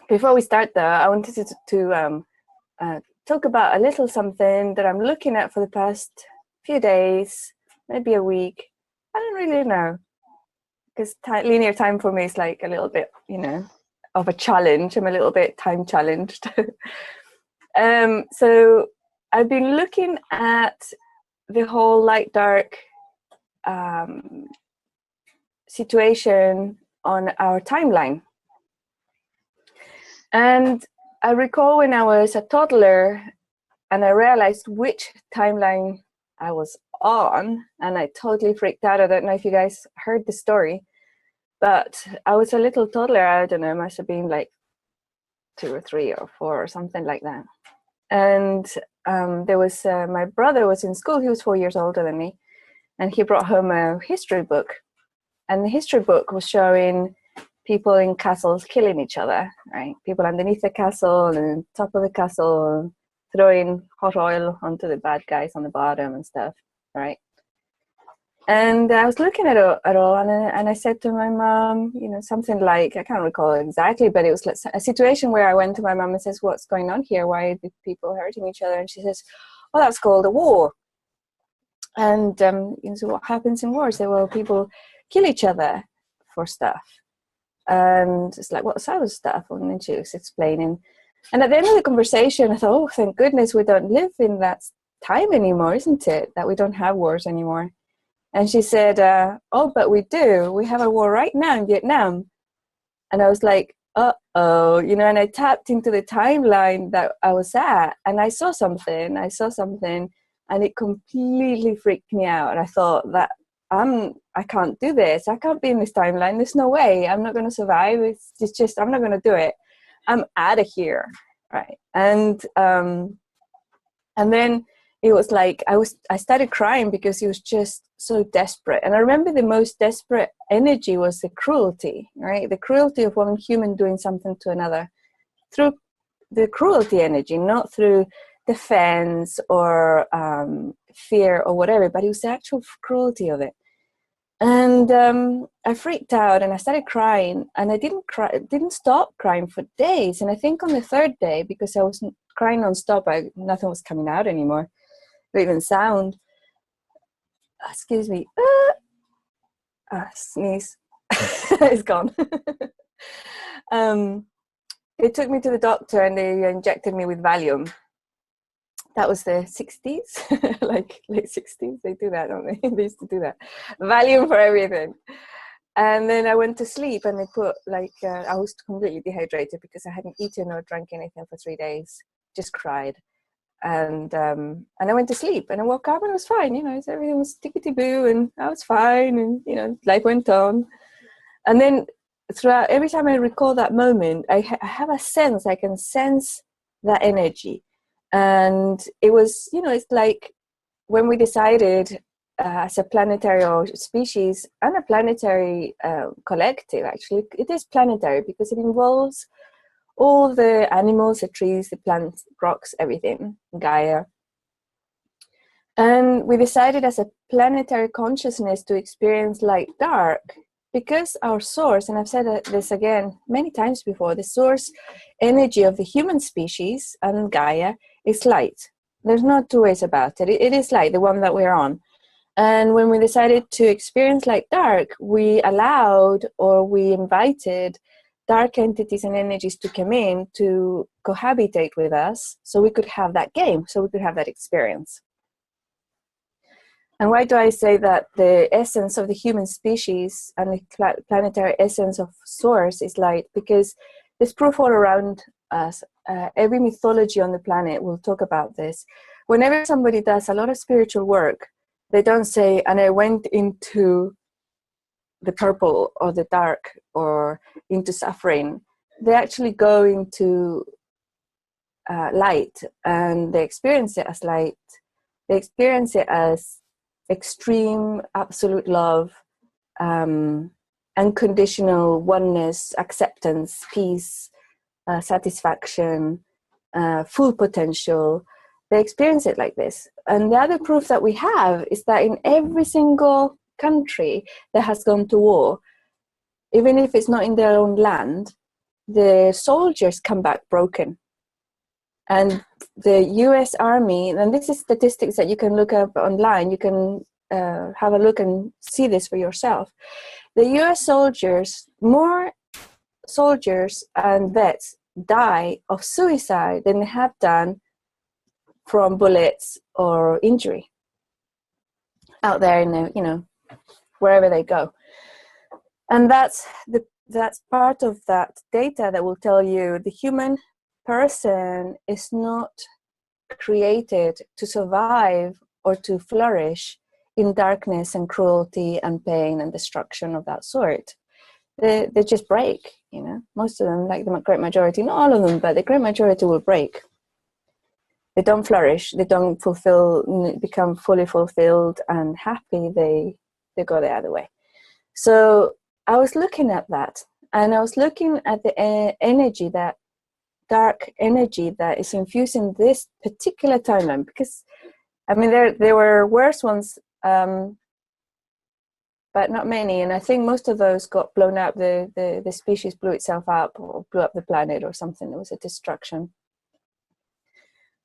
before we start though, I wanted to talk about a little something that I'm looking at for the past few days, maybe a week. I don't really know, because linear time for me is like a little bit, of a challenge. I'm a little bit time challenged. So I've been looking at the whole light dark situation on our timeline. And I recall when I was a toddler and I realized which timeline I was on, and I totally freaked out. I don't know if you guys heard the story, but I was a little toddler. I don't know, must have been like 2 or 3 or 4 or something like that. And there was my brother was in school. He was 4 years older than me, and he brought home a history book. And the history book was showing people in castles killing each other, right? People underneath the castle and top of the castle, throwing hot oil onto the bad guys on the bottom and stuff, right? And I was looking at it all, and I said to my mom, something like, I can't recall exactly, but it was like a situation where I went to my mom and says, what's going on here? Why are the people hurting each other? And she says, well, that's called a war. And so what happens in wars? They, well, people kill each other for stuff. And it's like, what sort of stuff? And then she was explaining. And at the end of the conversation, I thought, oh, thank goodness we don't live in that time anymore, isn't it? That we don't have wars anymore. And she said, oh, but we do. We have a war right now in Vietnam. And I was like, uh-oh, and I tapped into the timeline that I was at, and I saw something, and it completely freaked me out. And I thought that I can't do this. I can't be in this timeline. There's no way. I'm not going to survive. It's just, I'm not going to do it. I'm out of here, right? And then it was like I started crying because he was just so desperate. And I remember the most desperate energy was the cruelty, right? The cruelty of one human doing something to another through the cruelty energy, not through defense or fear or whatever, but it was the actual cruelty of it. And I freaked out and I started crying, and I didn't stop crying for days. And I think on the third day, because I was crying nonstop, nothing was coming out anymore, or even sound. Excuse me. Sneeze. It's gone. They took me to the doctor and they injected me with Valium. That was the 60s, like late 60s. They do that, don't they? They used to do that. Valium for everything. And then I went to sleep, and they put I was completely dehydrated because I hadn't eaten or drank anything for 3 days. Just cried. And I went to sleep, and I woke up and it was fine. Everything was tickety-boo, and I was fine, and life went on. And then throughout, every time I recall that moment, I have a sense. I can sense that energy. And it was, it's like when we decided as a planetary or species and a planetary collective, actually, it is planetary because it involves all the animals, the trees, the plants, rocks, everything, Gaia. And we decided as a planetary consciousness to experience light dark because our source, and I've said this again many times before, the source energy of the human species and Gaia is light. There's no two ways about it. It is light, the one that we're on. And when we decided to experience light dark, we allowed or we invited dark entities and energies to come in to cohabitate with us so we could have that game, so we could have that experience. And why do I say that the essence of the human species and the planetary essence of source is light? Because there's proof all around us. Every mythology on the planet will talk about this. Whenever somebody does a lot of spiritual work, they don't say, and I went into the purple or the dark or into suffering. They actually go into light, and they experience it as light. They experience it as extreme, absolute love, unconditional oneness, acceptance, peace, satisfaction, full potential. They experience it like this. And the other proof that we have is that in every single country that has gone to war, even if it's not in their own land, the soldiers come back broken. And the US Army, and this is statistics that you can look up online, you can have a look and see this for yourself. The US soldiers, more soldiers and vets die of suicide than they have done from bullets or injury out there in the, you know, wherever they go. And that's part of that data that will tell you the human person is not created to survive or to flourish in darkness and cruelty and pain and destruction of that sort. They just break, you know. Most of them, like the great majority, not all of them, but the great majority will break. They don't flourish. They don't become fully fulfilled and happy. They go the other way. So I was looking at that, and I was looking at the energy, that dark energy that is infused in this particular timeline, because I mean there were worse ones, but not many, and I think most of those got blown up. The species blew itself up or blew up the planet or something. It was a destruction.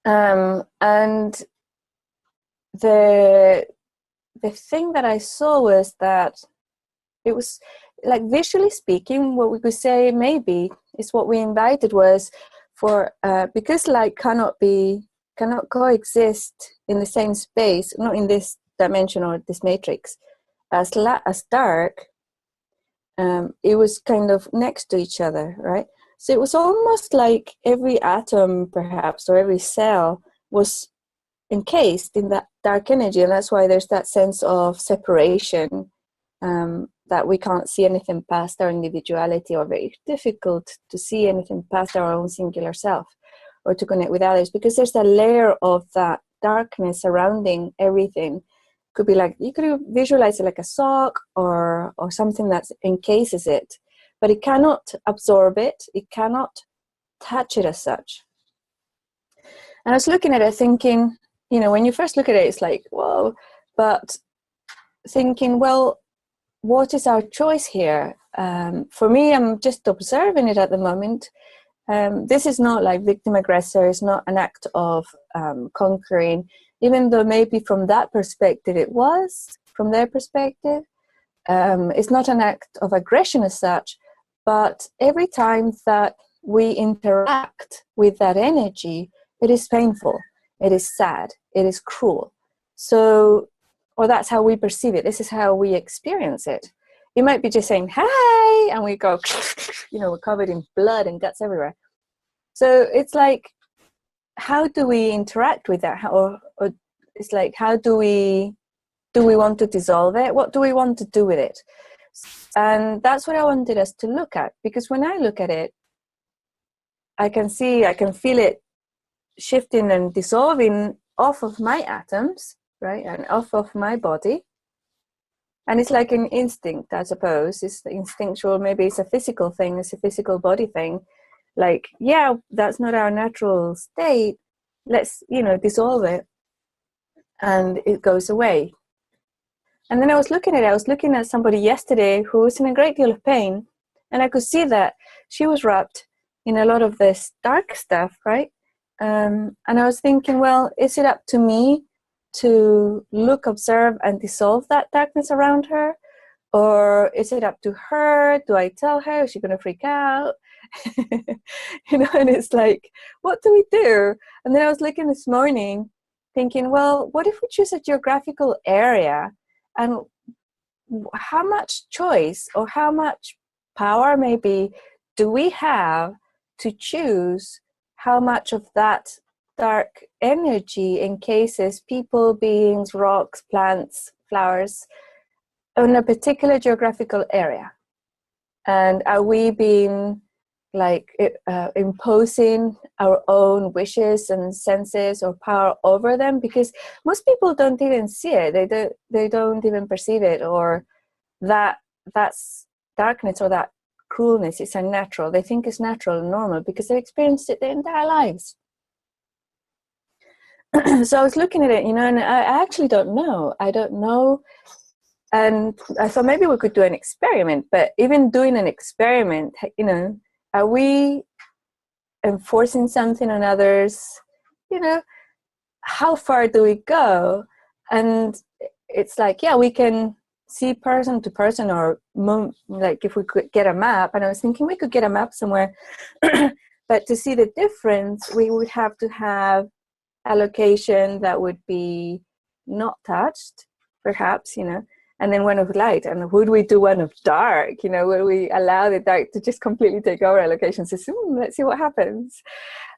And the thing that I saw was that it was, like, visually speaking, what we could say maybe is what we invited was for because light cannot coexist in the same space, not in this dimension or this matrix, as dark. It was kind of next to each other, right? So it was almost like every atom, perhaps, or every cell was encased in that dark energy, and that's why there's that sense of separation, that we can't see anything past our individuality, or very difficult to see anything past our own singular self or to connect with others, because there's a layer of that darkness surrounding everything. Could be like, you could visualize it like a sock or something that encases it, but it cannot absorb it, it cannot touch it as such. And I was looking at it thinking, you know, when you first look at it, it's like, whoa, but thinking, well, what is our choice here? For me, I'm just observing it at the moment. This is not like victim aggressor, it's not an act of conquering, even though maybe from that perspective it was, from their perspective. It's not an act of aggression as such, but every time that we interact with that energy, it is painful, it is sad, it is cruel. So, or that's how we perceive it. This is how we experience it. You might be just saying, hi, and we go, you know, we're covered in blood and guts everywhere. So it's like, how do we interact with that? Or it's like, how do we want to dissolve it? What do we want to do with it? And that's what I wanted us to look at, because when I look at it, I can feel it shifting and dissolving off of my atoms, right, and off of my body. And it's like an instinct, I suppose. It's instinctual. Maybe it's a physical thing. It's a physical body thing. Like, yeah, that's not our natural state. Let's, you know, dissolve it, and it goes away. And then I was looking at somebody yesterday who was in a great deal of pain, and I could see that she was wrapped in a lot of this dark stuff, right? And I was thinking, well, is it up to me to look, observe, and dissolve that darkness around her? Or is it up to her? Do I tell her? Is she going to freak out? You know, and it's like, what do we do? And then I was looking this morning thinking, well, what if we choose a geographical area? And how much choice or how much power maybe do we have to choose how much of that dark energy encases people, beings, rocks, plants, flowers in a particular geographical area? And are we being like imposing our own wishes and senses or power over them? Because most people don't even see it. They don't even perceive it, or that's darkness or that cruelness. It's unnatural. They think it's natural and normal because they've experienced it their entire lives. So I was looking at it, you know, and I actually don't know. I don't know. And I thought maybe we could do an experiment, but even doing an experiment, you know, Are we enforcing something on others? You know, how far do we go? And it's like, yeah, we can see person to person, or like if we could get a map, and I was thinking we could get a map somewhere, but to see the difference, we would have to have a location that would be not touched, perhaps, you know, and then one of light. And would we do one of dark? You know, would we allow the dark to just completely take over our location? So let's see what happens.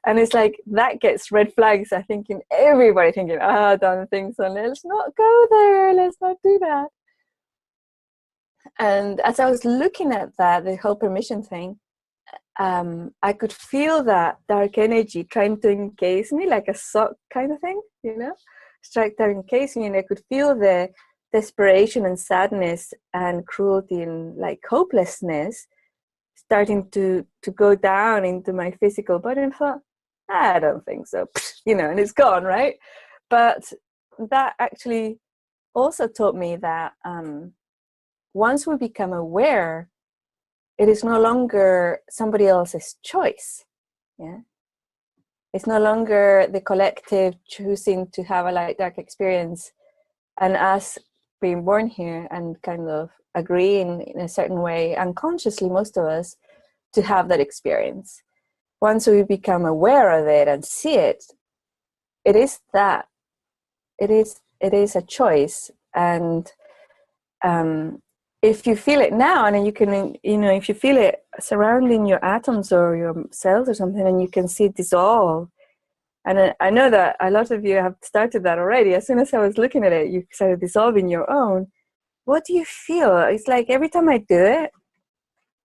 And it's like, that gets red flags, I think, in everybody thinking, oh, don't think so, let's not go there, let's not do that. And as I was looking at that, the whole permission thing, I could feel that dark energy trying to encase me, like a sock kind of thing, you know, trying to encase me, and I could feel the desperation and sadness and cruelty and like hopelessness starting to go down into my physical body. And I thought, I don't think so, you know, and it's gone, right? But that actually also taught me that once we become aware, it is no longer somebody else's choice. Yeah, it's no longer the collective choosing to have a light dark experience, and us being born here and kind of agreeing in a certain way, unconsciously, most of us, to have that experience. Once we become aware of it and see it, it is that. It is a choice. And if you feel it now, and you can, you know, if you feel it surrounding your atoms or your cells or something, and you can see it dissolve. And I know that a lot of you have started that already. As soon as I was looking at it, you started dissolving your own. What do you feel? It's like every time I do it,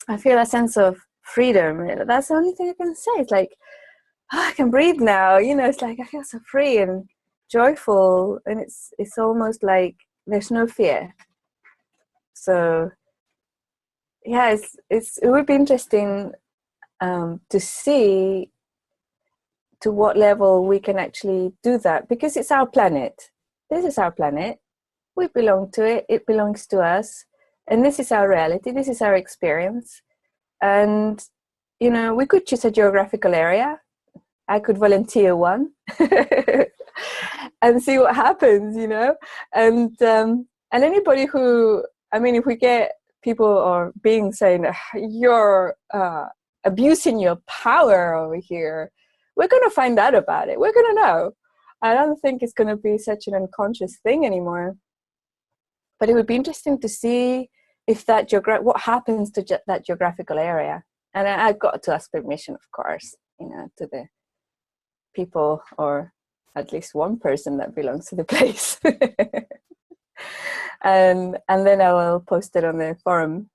I feel a sense of freedom. That's the only thing I can say. It's like, oh, I can breathe now. You know, it's like I feel so free and joyful, and it's almost like there's no fear. So yeah, it would be interesting to see to what level we can actually do that, because it's our planet. This is our planet. We belong to it. It belongs to us, and this is our reality. This is our experience. And you know, we could choose a geographical area. I could volunteer one and see what happens, you know. And anybody who, I mean, if we get people or beings saying you're abusing your power over here, we're going to find out about it. We're going to know. I don't think it's going to be such an unconscious thing anymore. But it would be interesting to see if that what happens to that geographical area. And I've got to ask permission, of course, you know, to the people, or at least one person that belongs to the place. and then I will post it on the forum